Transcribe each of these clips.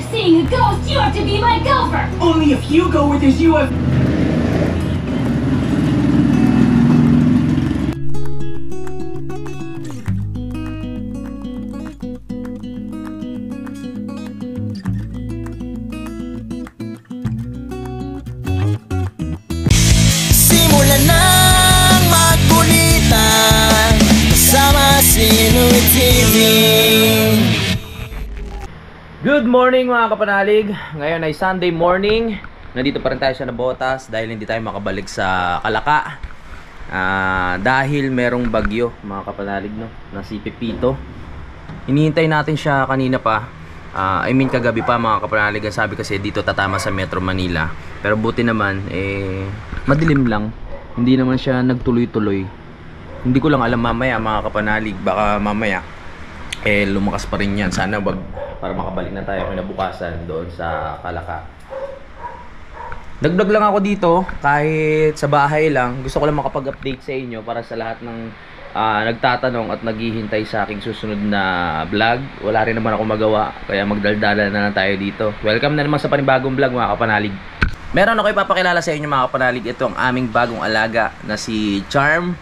seeing a ghost, you have to be my gopher! Only if you go with his UFO. Simulan nang magkulitan kasama si Louie TV. Good morning mga kapanalig. Ngayon ay Sunday morning. Nandito pa rin tayo sa Nabotas dahil hindi tayo makabalik sa Kalaka. Dahil merong bagyo mga kapanalig, no, na si Pepito. Hinihintay natin siya kanina pa. Kagabi pa mga kapanalig. Sabi kasi dito tatama sa Metro Manila. Pero buti naman madilim lang. Hindi naman siya nagtuloy-tuloy. Hindi ko lang alam mamaya mga kapanalig. Baka mamaya lumakas pa rin yan. Sana wag, para makabalik na tayo kinabukasan doon sa Kalaka. Dagdag lang ako dito kahit sa bahay lang. Gusto ko lang makapag-update sa inyo para sa lahat ng nagtatanong at naghihintay sa aking susunod na vlog. Wala rin naman ako magawa, kaya magdaldala na lang tayo dito. Welcome na naman sa panibagong vlog mga kapanalig. Meron ako ipapakilala sa inyo mga kapanalig. Ito ang aming bagong alaga na si Charm.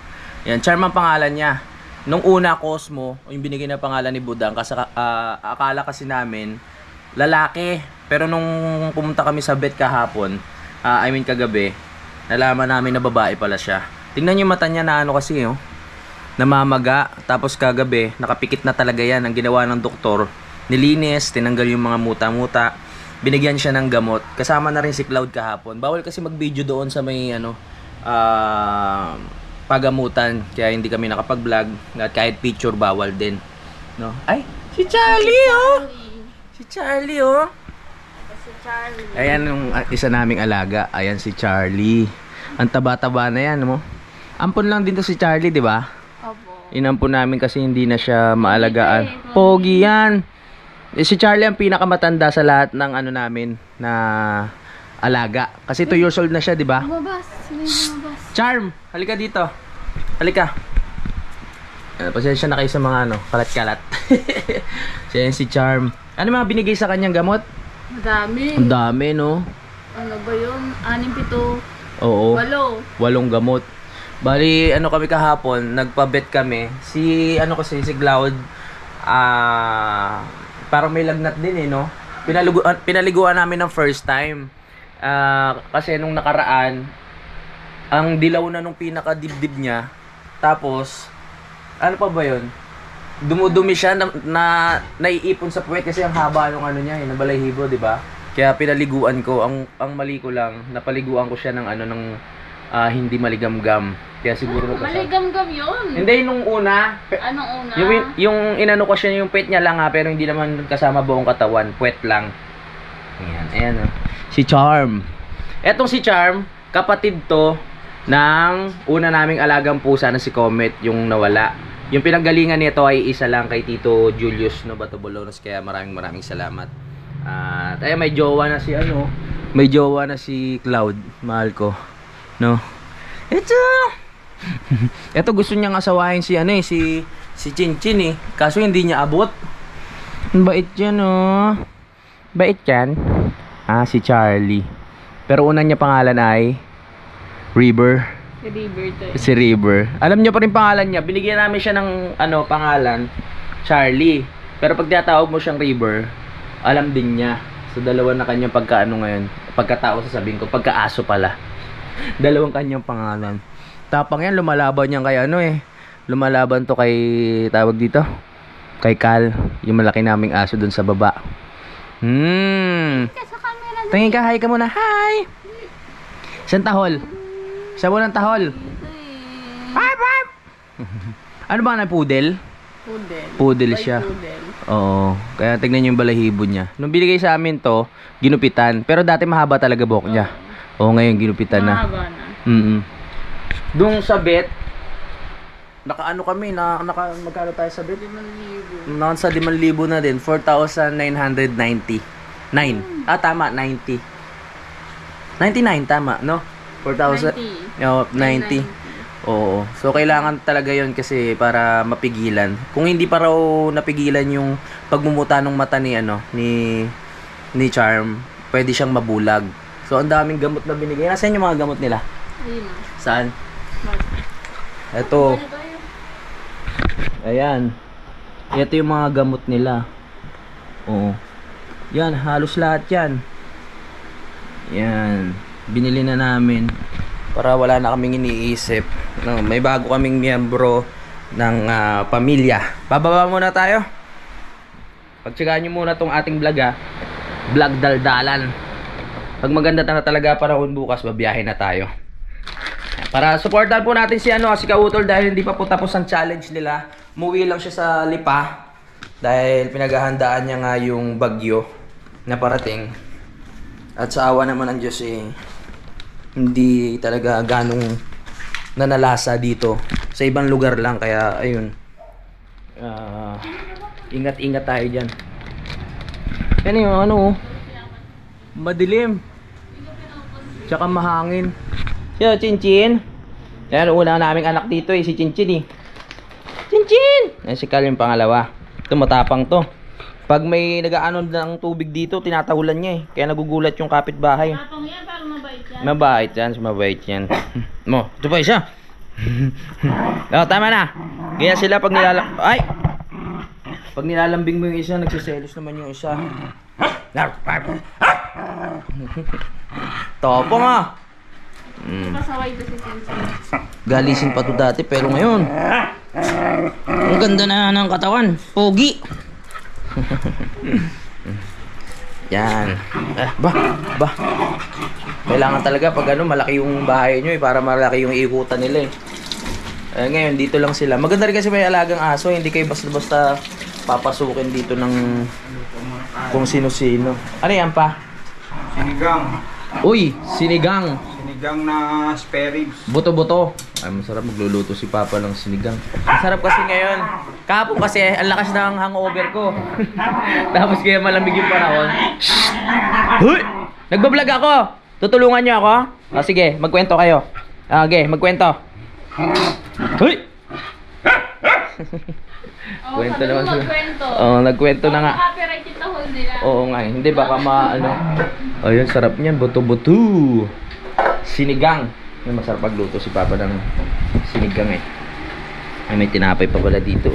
Yan, Charm ang pangalan niya. Nung una, Cosmo, yung binigay na pangalan ni Budang, kasi akala kasi namin lalaki. Pero nung pumunta kami sa vet kahapon, kagabi, nalaman namin na babae pala siya. Tingnan niyo yung mata niya na ano kasi, namamaga. Tapos kagabi, nakapikit na talaga yan. Ang ginawa ng doktor, nilinis, tinanggal yung mga muta-muta, binigyan siya ng gamot. Kasama na rin si Cloud kahapon. Bawal kasi mag-video doon sa may pagamutan, kaya hindi kami nakapag-vlog at kahit picture bawal din, no? Ay, si Charlie, si Charlie, Si Charlie. Ayan yung isa naming alaga. Ayan si Charlie. Ang taba-taba na yan, mo. Ampon lang din to si Charlie, di ba? Opo. Inampon namin kasi hindi na siya maalagaan. Pogi yan. Si Charlie ang pinakamatanda sa lahat ng namin na alaga. Kasi 2 years old na siya, di ba? Lumabas. Lumabas. Charm, halika dito. Halika. Pasensya na kayo sa mga kalat-kalat. Siya si Charm. Ano mga binigay sa kanyang gamot? Madami. Ang dami, no? Ano ba yun? 6, 7. Oo. 8. 8 gamot. Bali, kami kahapon, nagpa-vet kami. Si Cloud, parang may lagnat din, no? Pinaliguan namin ng first time. Kasi nung nakaraan, ang dilaw na nung pinaka-dibdib niya. Tapos, ano pa ba yun? Dumudumi siya na naiipon sa puwet kasi ang haba ng niya, yung balahibo, di ba? Kaya pinaliguan ko. Ang mali ko lang, napaliguan ko siya ng hindi maligamgam. Kaya siguro Maligamgam yun. Hindi, nung una. Anong una? Yung inano ko siya, yung puwet niya lang pero hindi naman kasama buong katawan. Puwet lang. Ayan. Si Charm. Etong si Charm, kapatid to ng una naming alagang pusa na si Comet, yung nawala. Yung pinanggalingan nito ay isa lang kay Tito Julius Batobolones, kaya maraming salamat. At may jowa na si may jowa na si Cloud, mahal ko, no? Ito gusto niyang asawahin si si Chinchin kaso hindi niya abot. Bait yan, bait yan. Si Charlie. Pero una niya pangalan ay River. Si River. Alam niyo pa rin pangalan niya. Binigyan namin siya ng pangalan, Charlie. Pero pag tinatawag mo siyang River, alam din niya. So dalawa na kanyang ngayon. Pagkatao sasabihin ko, pagkaaso pala. Dalawang kanyang pangalan. Tapang yan, lumalaban niyan kay lumalaban to kay tawag dito. Kay Cal, yung malaki naming aso dun sa baba. Tingin ka, hi ka muna. Hi! Isang tahol. Isa mo ng tahol. Ano ba na poodle? Poodle siya. Oo. Kaya tignan niyo yung balahibo niya. Nung binigay sa amin to, ginupitan. Pero dati mahaba talaga buhok niya. Oo, ngayon ginupitan na. Mahaba na. Doon sa vet, kami, magkano tayo sa vet? 5,000. Nasa 5,000 na din. 4,990. Tama, 90. 99, tama, no? 4,000. 90. Oo. So kailangan talaga 'yon kasi para mapigilan. Kung hindi pa raw napigilan yung pagmumuta ng mata ni ni Charm, pwede siyang mabulag. So, ang daming gamot na binigay. Nasaan yung mga gamot nila? Ayun na. Saan? Ito. Ayan. Ito yung mga gamot nila. Oo. Yan, halos lahat yan. Yan. Binili na namin para wala na kaming iniisip. No, may bago kaming miyembro ng pamilya. Bababa muna tayo. Pagtsagaan nyo muna tong ating vlog Vlog daldalan. Pag maganda na talaga panahon bukas, babiyahe na tayo. Para supportan po natin si Kautol dahil hindi pa po tapos ang challenge nila. Umuwi lang siya sa Lipa dahil pinaghahandaan niya nga yung bagyo na parating. At sa awa naman ng Diyos hindi talaga ganong nanalasa dito. Sa ibang lugar lang, kaya ayun. Ingat-ingat tayo dyan. Yan yung madilim. Tsaka mahangin. Yo, Chinchin. Yan, una naming anak dito si Chinchin Chinchin! Yan si Carl yung pangalawa. Ito matapang to. Pag may nag-aano ng tubig dito, tinatahulan niya Kaya nagugulat yung kapitbahay. Tapang yan, parang mabait yan. Mabait yan. Mo, ito pa isa. Tama na. Kaya sila pag nilalambing mo yung isa, nagsiselos naman yung isa. Topo nga. Pasaway to si Chinchin. Galisin pa to dati pero ngayon ang ganda na ng katawan. Pogi. Yan. Ba. Kailangan talaga pag malaki yung bahay nyo para malaki yung ikutan nila ngayon dito lang sila. Maganda rin kasi may alagang aso. Hindi kayo basta-basta papasukin dito ng kung sino-sino. Ano yan pa? Sinigang. Uy, sinigang. Sinigang na spare ribs. Buto-buto. Ay, masarap magluluto si Papa ng sinigang. Masarap kasi ngayon. Kahapon kasi, ang lakas ng hangover ko. Tapos kaya malamig yung panahon. Huy! Nagbablog ako! Tutulungan niyo ako? O sige, magkwento kayo. Okay, magkwento. Huy! Kwento naman sila. Nagkwento na nga. Copyright yung tahol nila. Oo nga hindi baka ayun, sarap niyan, buto-buto. Sinigang. Masarap pagluto si Papa ng sinigang Ay, may tinapay pa pala dito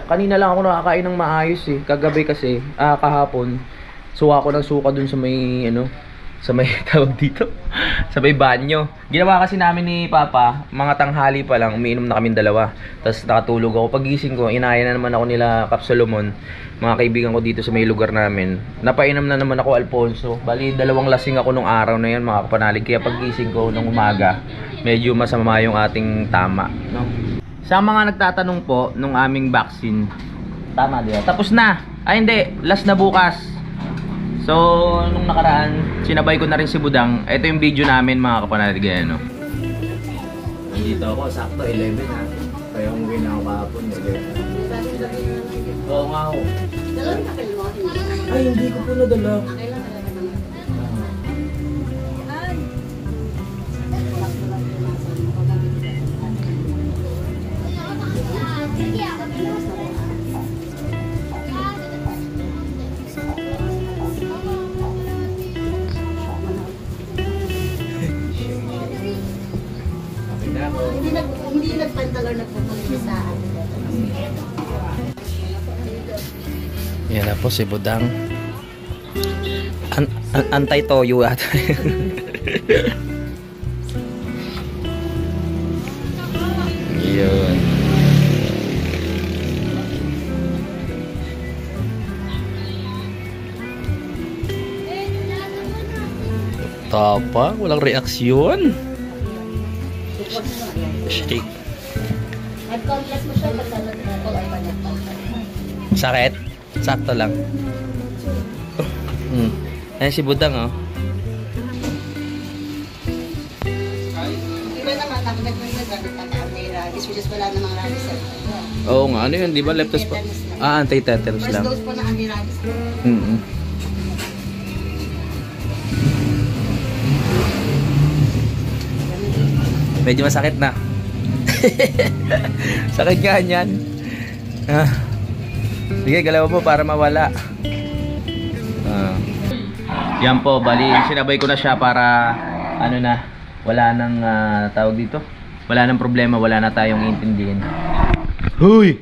Kanina lang ako nakakain ng maayos Kagabi kasi, kahapon suka ko ng suka dun sa may sa may tawag dito sa may banyo. Ginawa kasi namin ni Papa, mga tanghali pa lang, umiinom na kaming dalawa. Tapos nakatulog ako. Pagising ko, inaya na naman ako nila Kap Solomon, mga kaibigan ko dito sa may lugar namin. Napainom na naman ako Alfonso. Bali, 2 lasing ako nung araw na yan, mga kapanalig. Kaya pagising ko ng umaga, medyo masama yung ating tama, no? Sa mga nagtatanong po nung aming vaccine, tama diba? Tapos na. Ay hindi, last na bukas. So, nung nakaraan, sinabay ko na rin si Budang. Ito yung video namin, mga kapanalig. Nandito ako, sakto 11 Kaya umuwi na ako kahapon. Oo nga ako. Ay, hindi ko po nadala. Hindi nagpantalor nagpupunta sa Yan na po si Budang. Antay-toyo ata. Yun. Tapa, walang reaksyon. Shake. Nag-complex mo siya pagkalat na ako ay panagpapalor. Sakit? Sakto lang. Ayan si Budang Di ba naman, nakinig mo yung gamit ang anti-rabies, which is wala namang rabies sa ito. Oo nga, ano yun? Di ba leptospot? Anti-tetanus First lang. dose po ng anti-rabies. Medyo masakit na. Sakit nga yan. Sige, galaw mo para mawala. Yan po, bali sinabay ko na siya para ano na, wala nang tawag dito. Wala nang problema, wala na tayong intindihin. Huy!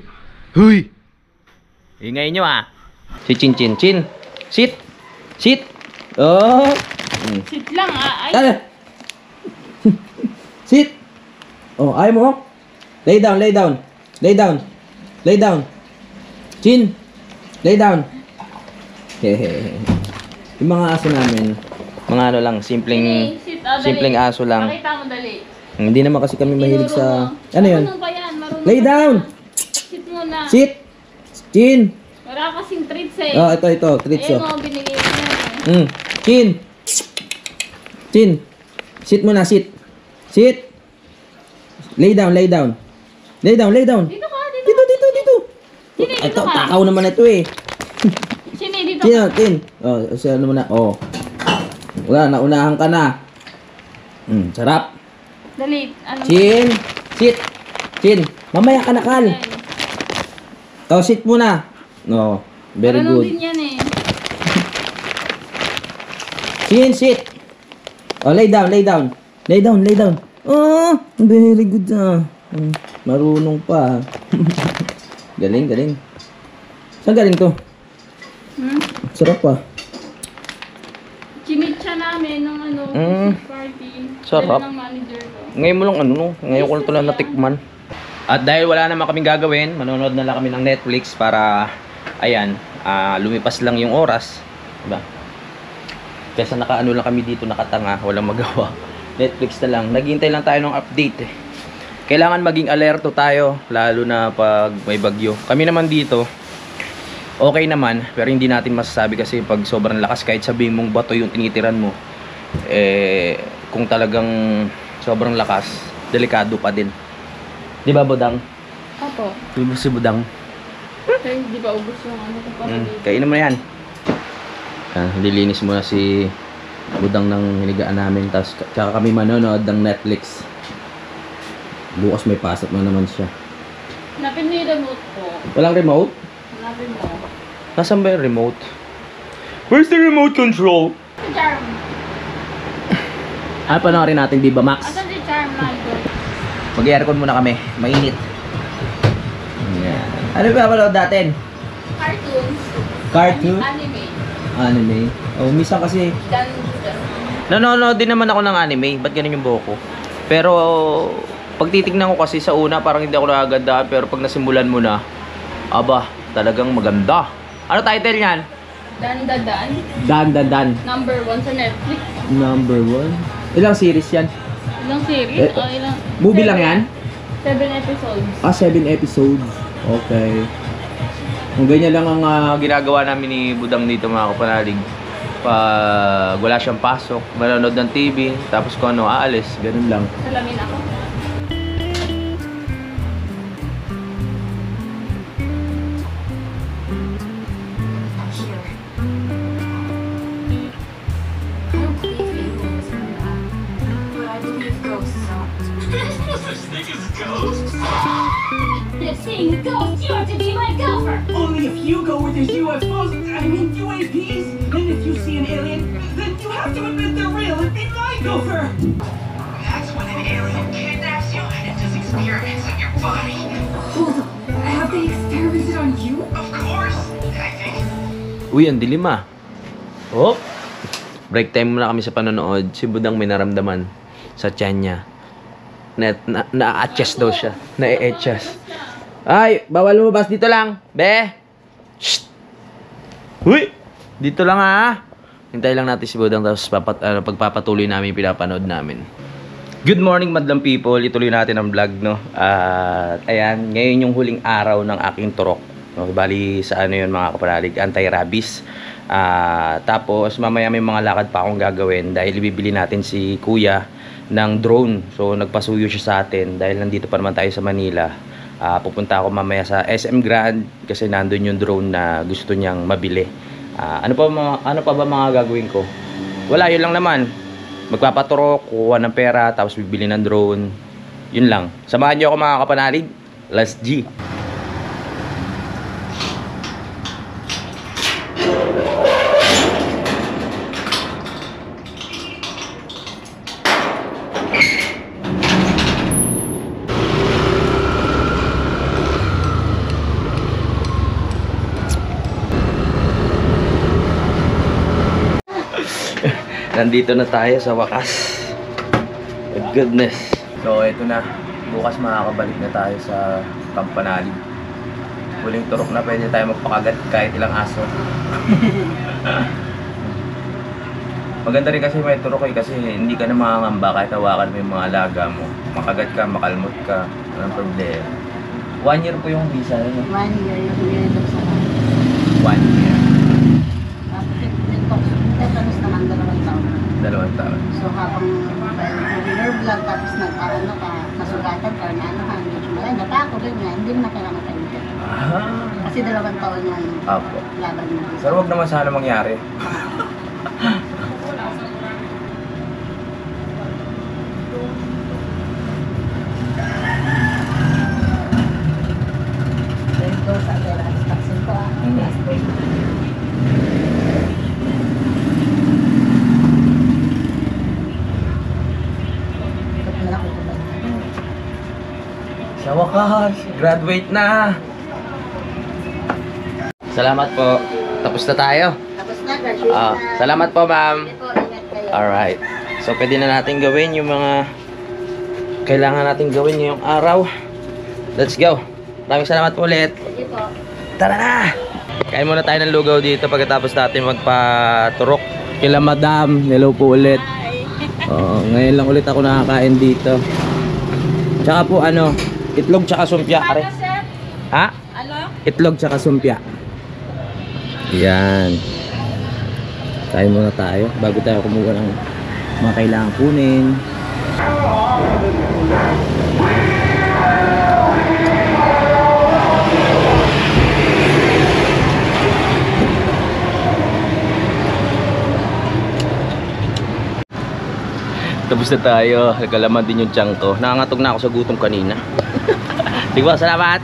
Huy! Ingay nyo ah. Si Chin Chin. Chin! Sit! Sit! Oh! Sit lang ah. Ay, Tara! Sit! Oh, ayaw mo? Lay down, lay down. Lay down. Lay down. Chin! Lay down. Hehehe. Yung mga aso namin, mga ano lang, simpleng sit, dali. simpleng aso lang. Pakita mo dali. Hindi naman kasi kami mahilig sa... Tinuro mo. Ano yun? Marunong pa yan, marunong Lay pa down! yan. Sit muna. Sit! Chin! Wala kasing treats eh. Oh, ito, treats Ayun oh. mo, binigay ko yan eh. Chin! Chin! Sit muna, sit! Sit! Lay down, lay down. Lay down, lay down. Dito ka, dito. Dito. Sini, dito Ito, ka. takaw naman ito eh. Sini, dito Chin, ka. Chin. Oh, ano muna. Oh. Wala, naunahan ka na. Sarap. Dali. Ano? Chin! Sit! Chin! Mamaya ka nakal. Yan. Oh, sit muna. No, very Marunong good. din yan eh. Chin, sit! Oh, lay down, lay down. Lay down, lay down. Oh, very good ah. Marunong pa. Galing, galing. Saan galing to? Sarap pa. Chinitsa namin nung ano, party. Sarap. Dala ng manager ko. Ngayon mo lang ano, no? Ngayon ko lang ito lang natikman. At dahil wala naman kaming gagawin, manonood na lang kami ng Netflix para, ayan, lumipas lang yung oras. Diba? Kesa nakaano lang kami dito, nakatanga, walang magawa. Netflix na lang. Naghihintay lang tayo ng update eh. Kailangan maging alerto tayo, lalo na pag may bagyo. Kami naman dito, okay naman, pero hindi natin masasabi kasi pag sobrang lakas, kahit sabihin mong bato yung tinitiran mo, eh, kung talagang sobrang lakas, delikado pa din. Di ba, Budang? Apo. Di ba si Budang? Kaya hindi ba ubos yung ano ko para dito? Kainin mo na yan. Lilinis muna si Budang ng hinigaan namin, tapos tsaka kami manonood ng Netflix. Bukas may pasok na naman siya. Hanapin mo yung remote ko. Walang remote? Hanapin mo. Nasaan ba yung remote? Where's the remote control? Si Charm. Panoorin natin Viva Max. Asan si Charm nandun? Mag-aircon muna kami. Mainit. Ayan. Ano ba panood natin? Cartoons. Cartoon? Anime. Anime? Oh, minsan kasi Dan. nanonood din naman ako ng anime. Ba't ganun yung buhok ko? Pero pag titignan ko kasi sa una parang hindi ako nakaganda, pero pag nasimulan mo na, aba, talagang maganda. Ano title niyan? Dan da Dan. Dan. Number 1 sa Netflix. Number 1. Ilang series yan? Ilang series? Eh, Ilang? Movie lang yan? 7 episodes. 7 episodes. Okay. Kung ganyan lang ang ginagawa namin ni Budang dito mga kapanalig. Pag wala siyang pasok, manonood ng TV, tapos kung ano, aalis. Ganun lang. Salamin ako. Seeing ghosts, you have to be my gopher! Only if you go with his UFOs, I mean UAPs, and if you see an alien, then you have to admit they're real and be my gopher! That's when an alien kidnaps you and does experiments on your body. Hold on, have they experimented on you? Of course, I think. Uy, ang dilim ah. Oh! Break time muna kami sa panonood. Si Budang may naramdaman sa tiyan niya. Na-adjust daw siya. Na-e-adjust. Ay, bawal lumabas. Dito lang. Be! Shh! Uy! Dito lang ha. Hintay lang natin si Budang tapos pagpapatuloy namin yung pinapanood namin. Good morning, madlang people. Ituloy natin ang vlog, no? At ayan, ngayon yung huling araw ng aking turok. No? Bali sa ano yun mga kapanalig, anti-rabies. Tapos mamaya may mga lakad pa akong gagawin dahil ibibili natin si Kuya ng drone. So nagpasuyo siya sa atin dahil nandito pa naman tayo sa Manila. Pupunta ako mamaya sa SM Grand kasi nandun yung drone na gusto niyang mabili. Ano pa ba mga gagawin ko? Wala, yun lang naman. Magpapaturok, kukuha ng pera, tapos bibili ng drone. Yun lang. Samahan niyo ako mga kapanalig. Let's G! Nandito na tayo sa wakas. Oh goodness. So ito na. Bukas makakabalik na tayo sa Campanali. Huling turok na, pwede tayo magpakagat kahit ilang aso. Maganda rin kasi may turok kasi hindi ka na makangamba kahit hawakan mo yung mga alaga mo. Makagat ka, makalmot ka, walang problema. 1 year po yung visa. 1 year yung pinilip sa akin. 1 year. Tapos naman 2 taon. 2 taon. So habang nerve lang tapos nag-ano ka, nasugatan ka, ano ka, medyo malanda pa ako ganyan, hindi mo na kailangan tayo. Kasi 2 taon yung Apo. laban mo. Sir, huwag naman sana mangyari. Dito sa pera, vaccine ko last week. Sa wakas, graduate na. Salamat po. Tapos na tayo. Tapos na, graduate na. Salamat po, ma'am. Sige po, ingat kayo. Alright. So, pwede na natin gawin yung mga kailangan natin gawin ngayong araw. Let's go. Maraming salamat po ulit. Sige po. Tara na! Kain muna tayo ng lugaw dito pagkatapos natin magpaturok. Kila madam, hello po ulit. Ngayon lang ulit ako nakakain dito. Tsaka po itlog tsaka sumpya. Are. Ha? Itlog tsaka sumpya. Yan. Kain muna tayo bago tayo kumuha ng mga kailangan kunin. Tapos na tayo. Nagkalaman din yung tiyan ko. Nangangatog na ako sa gutom kanina. Di ba? Salamat!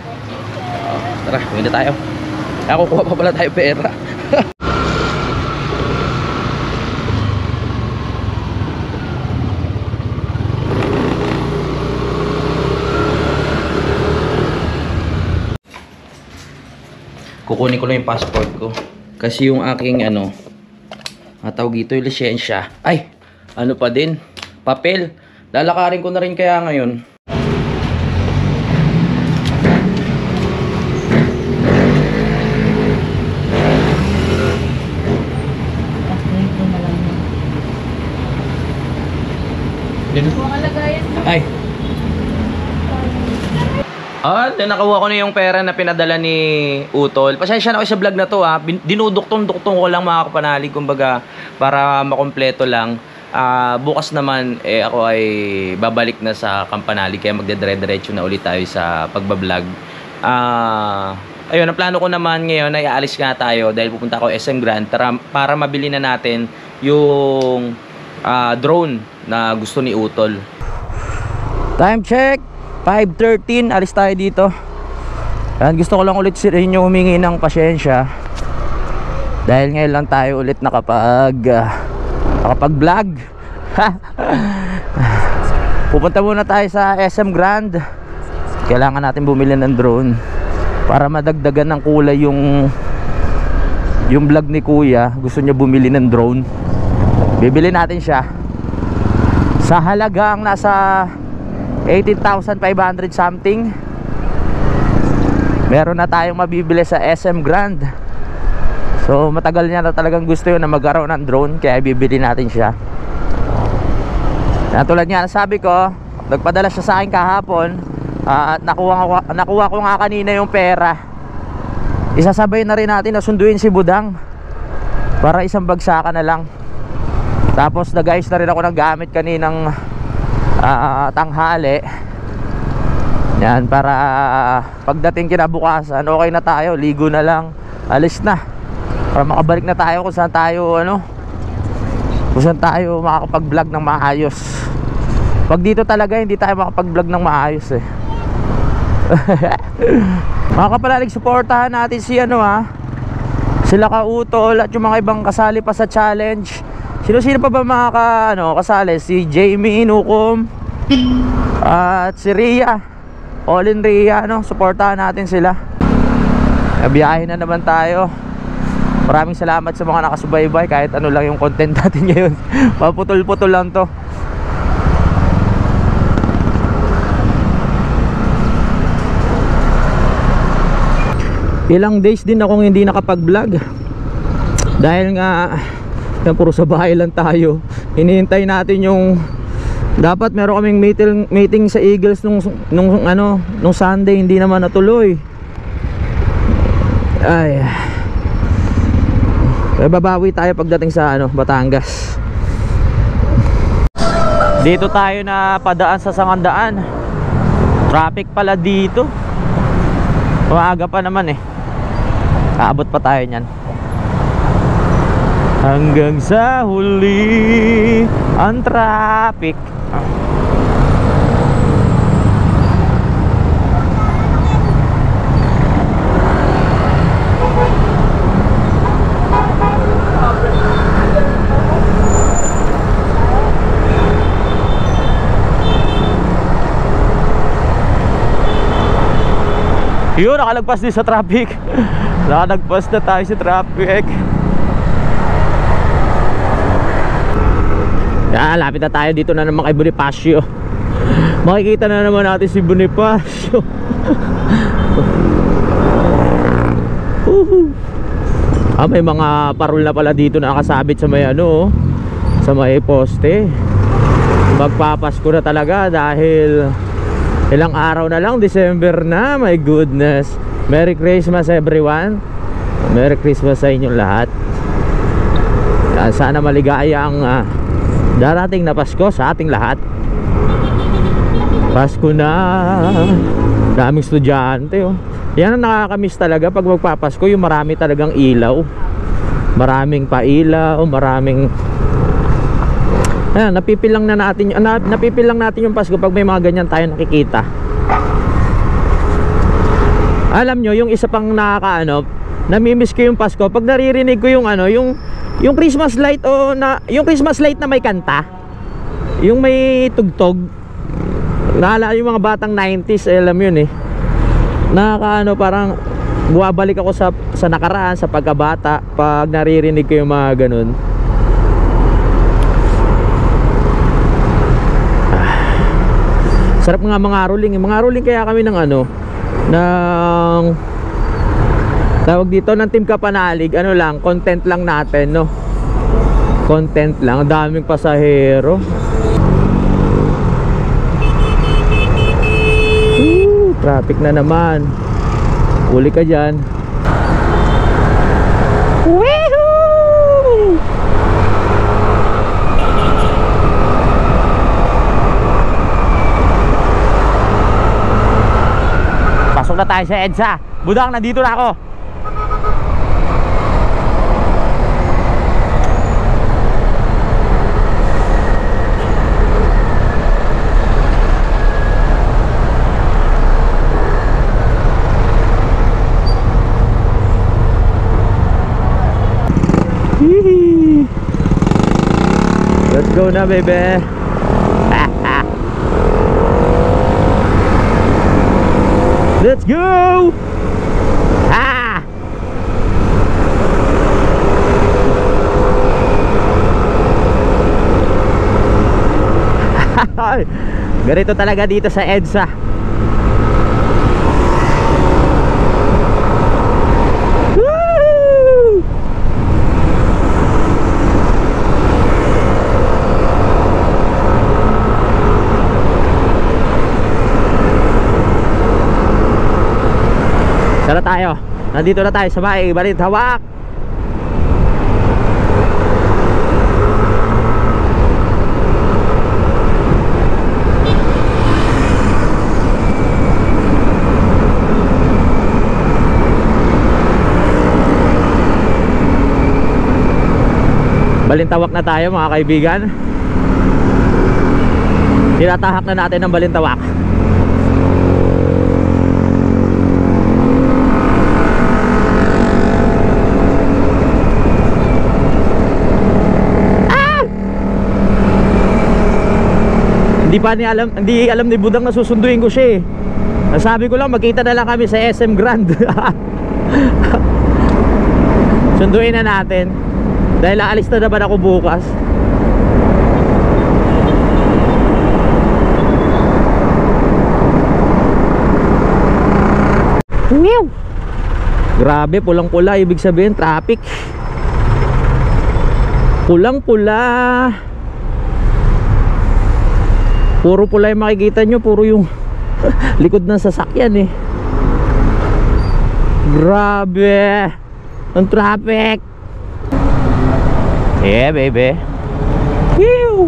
Tara, huwin na tayo. Ako, kuha pa pala tayo pera. Kukunin ko lang yung passport ko. Kasi yung aking tawag dito yung lisensya. Ay! Ano pa din? Papel. Lalakarin ko na rin kaya ngayon. Ay. Nakakuha ko na yung pera na pinadala ni Utol. Pasensya na ako sa vlog na to ha. Dinuduktong-duktong ko lang mga kapanalig, kumbaga para makompleto lang. Bukas naman ako ay babalik na sa Campanali kaya magdedire-diretso na ulit tayo sa pagbablog. Ayun, ang plano ko naman ngayon ay aalis nga tayo dahil pupunta ako SM Grand para mabili na natin yung drone na gusto ni Utol. Time check 5:13, alis tayo dito. Gusto ko lang ulit sa inyo humingi ng pasyensya dahil ngayon lang tayo ulit nakapag-vlog. Pupunta muna tayo sa SM Grand. Kailangan natin bumili ng drone para madagdagan ng kulay yung vlog ni Kuya. Gusto niya bumili ng drone. Bibili natin siya sa halagang nasa 18,500 something. Meron na tayong mabibili sa SM Grand. So matagal niya na talagang gusto yun na magkaroon ng drone, kaya bibili natin siya. Tulad nga sabi ko, nagpadala siya sa akin kahapon at nakuha ko nga kanina yung pera. Isasabay na rin natin na sunduin si Budang para isang bagsakan na lang. Tapos nag-ayos na rin ako ng gamit kaninang tanghali. Yan, para pagdating kinabukasan okay na tayo, ligo na lang, alis na, para makabalik na tayo kung saan tayo makakapag-vlog ng maayos. Pag dito talaga hindi tayo makapag-vlog ng maayos Mga kapalalig, supportahan natin si sila Kautol at yung mga ibang kasali pa sa challenge. Sino pa ba mga kasali? Si Jamie Nukom at si Ria, Olin Ria, supportahan natin sila. Biyahe na naman tayo. Maraming salamat sa mga nakasubaybay. Kahit ano lang yung content natin ngayon. Paputol-putol lang to. Ilang days din akong hindi nakapag-vlog dahil nga puro sa bahay lang tayo. Hinihintay natin yung dapat meron kaming meeting sa Eagles nung Sunday, hindi naman natuloy. Ay, babawi tayo pagdating sa Batangas. Dito tayo na padaan sa Sangandaan. Traffic pala dito. Maaga pa naman eh. Aabot pa tayo niyan. Hanggang sa huli ang traffic. Yun, nakalagpas din sa traffic. Nakalagpas na tayo sa traffic. Yan, lapit na tayo dito na naman kay Bonifacio. Makikita na naman natin si Bonifacio. May mga parol na pala dito na nakasabit sa may sa may poste. Magpapasko na talaga dahil ilang araw na lang, December na. My goodness. Merry Christmas everyone. Merry Christmas sa inyong lahat. Sana maligaya ang darating na Pasko sa ating lahat. Pasko na. Daming estudyante Yan ang nakakamiss talaga pag magpapasko, yung marami talagang ilaw. Maraming pailaw, maraming napipil lang natin yung Pasko pag may mga ganyan tayo nakikita. Alam nyo, yung isa pang namimiss ko yung Pasko pag naririnig ko yung yung Christmas light yung Christmas light na may kanta, yung may tugtog. Naalala yung mga batang 90s, alam yun parang buwabalik ako sa nakaraan, sa pagkabata pag naririnig ko yung mga ganun. Sarap nga mga rolling kaya kami ng tawag dito ng Team Kapanalig, lang, content lang natin, content lang. Ang daming pasahero. Traffic na naman. Uli ka dyan. Woohoo! Pasok na tayo sa EDSA. Budang, nandito na ako. Let's go na, baby. Let's go! Ganito talaga dito sa EDSA. Woo! Tara tayo. Nandito na tayo sa may Balintawak. Balintawak na tayo mga kaibigan. Tinatahak na natin ang Balintawak. Hindi alam ni Budang na susunduin ko siya Sabi ko lang magkita na lang kami sa SM Grand. Sunduin na natin. Dahil aalis na naman ako bukas. Wow! Grabe, pulang-pula. Ibig sabihin, traffic. Pulang-pula. Puro pula yung makikita nyo. Puro yung likod ng sasakyan eh. Grabe. Ang traffic. Yeah, baby. Whew!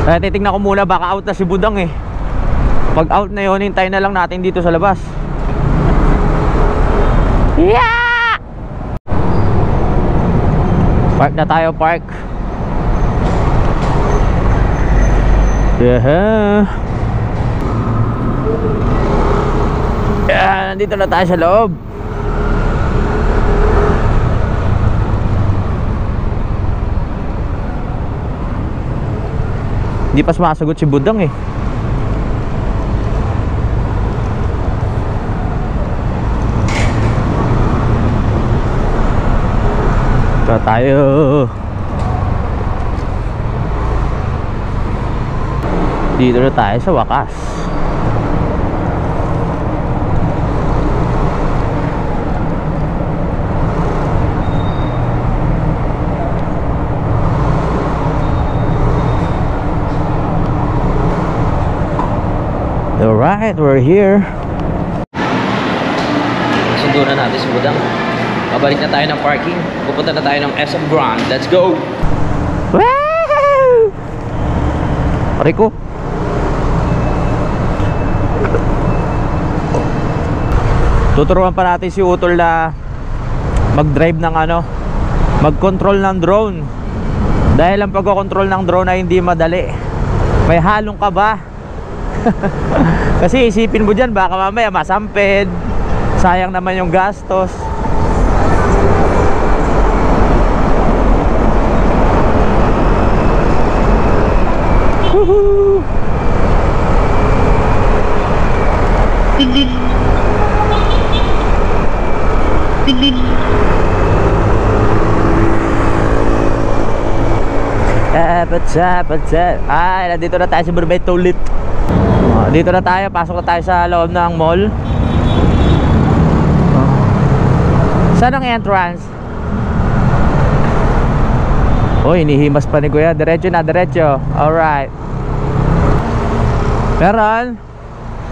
Titignan ko muna, baka out na si Budang eh. Pag out na yun, hintayin na lang natin dito sa labas. Yeah! Park na tayo, park. Yeah. Yeah, nandito na tayo sa loob. Hindi pa sumasagot si Budang eh. Ito tayo. Dito na tayo sa wakas. Alright, we're here. Sundo na natin si Budang. Babalik na tayo ng parking. Pupunta na tayo ng SM Grand. Let's go! Woo! Rico. Tuturuan pa natin si Utol na mag-drive ng mag-control ng drone. Dahil ang pagko-control ng drone ay hindi madali. May halong kaba. Kasi isipin mo dyan, baka mamaya masampid. Sayang naman yung gastos. Woohoo! Ay, nandito na tayo sa Barbeto ulit. Dito na tayo, pasok na tayo sa loob ng mall. Saan ang entrance? Oh, inihimas pa ni Kuya. Diretso na, diretso. Alright. Meron?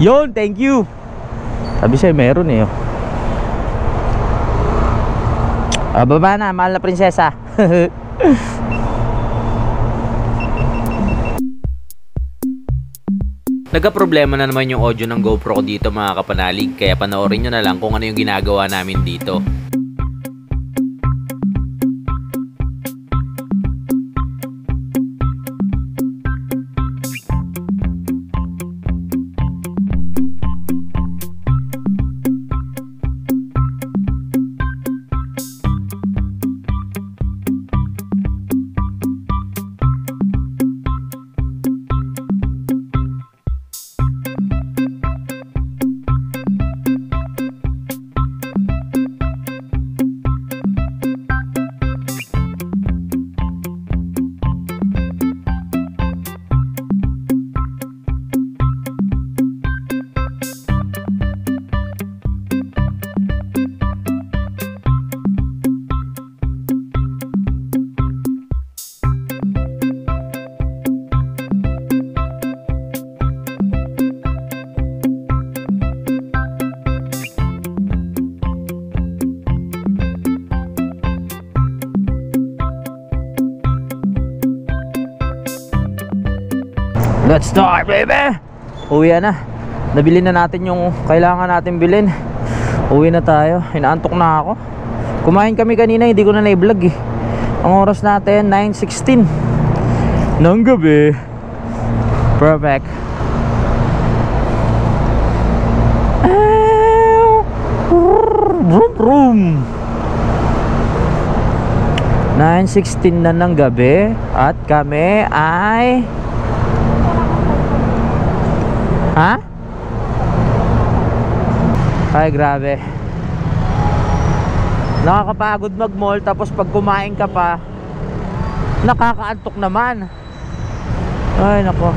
Yun, thank you. Sabi sa'yo, meron eh. Baba na, mahal na prinsesa. Nagka-problema na naman yung audio ng GoPro ko dito mga kapanalig. Kaya panoorin nyo na lang kung ano yung ginagawa namin dito. Let's start, baby! Uwi na. Nabili na natin yung kailangan natin bilhin. Uwi na tayo. Inaantok na ako. Kumain kami kanina, hindi ko na na-vlog eh. Ang oras natin, 9:16 ng gabi. Perfect. Vroom vroom. 9:16 na ng gabi. At kami ay... Ha? Ay, grabe. Nakakapagod mag-mall, tapos pag kumain ka pa, nakakaantok naman. Ay nako.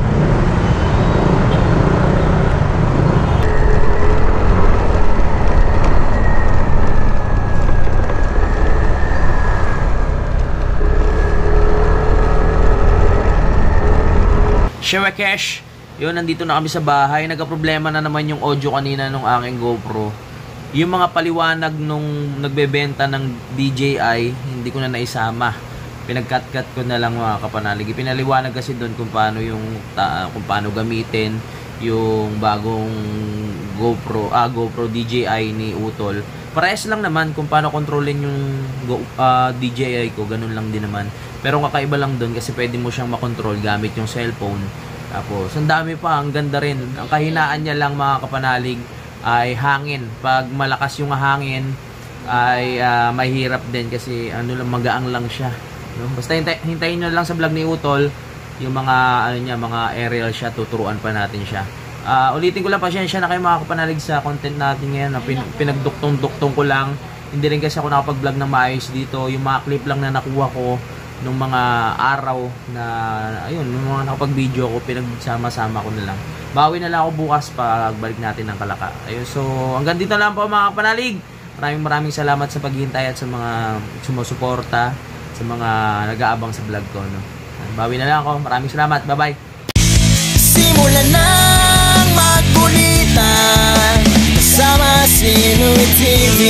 Shewekesh, yun, nandito na kami sa bahay. Nagka-problema na naman yung audio kanina nung aking GoPro. Yung mga paliwanag nung nagbebenta ng DJI, hindi ko na naisama. Pinag-cut-cut ko na lang mga kapanalig. Pinaliwanag kasi doon kung paano kung paano gamitin yung bagong GoPro DJI ni Utol. Parehas lang naman kung paano kontrolin yung DJI ko, ganun lang din naman. Pero kakaiba lang doon kasi pwede mo siyang makontrol gamit yung cellphone. Tapos, ang dami pa, ang ganda rin. Ang kahinaan niya lang mga kapanalig ay hangin. Pag malakas yung hangin ay mahirap din kasi magaang lang siya. No? Basta hintayin nyo lang sa vlog ni Utol yung mga mga aerial shot, tuturuan pa natin siya. Ulitin ko lang, pasensya na kayo mga kapanalig sa content natin ngayon. Pinagduktong-duktong ko lang. Hindi rin kasi ako nakapag-vlog na maayos dito. Yung mga clip lang na nakuha ko nung mga araw na nung mga nakapag-video ko, pinagsama-sama ko na lang. Bawi na lang ako bukas pag balik natin ng Kalaka. Ayun, so hanggang dito lang po mga kapanalig. Maraming salamat sa paghihintay at sa mga sumusuporta, sa mga nag-aabang sa vlog ko, no. Bawi na lang ako. Maraming salamat. Bye-bye. Simulan ng magkulitan kasama si Inuit TV.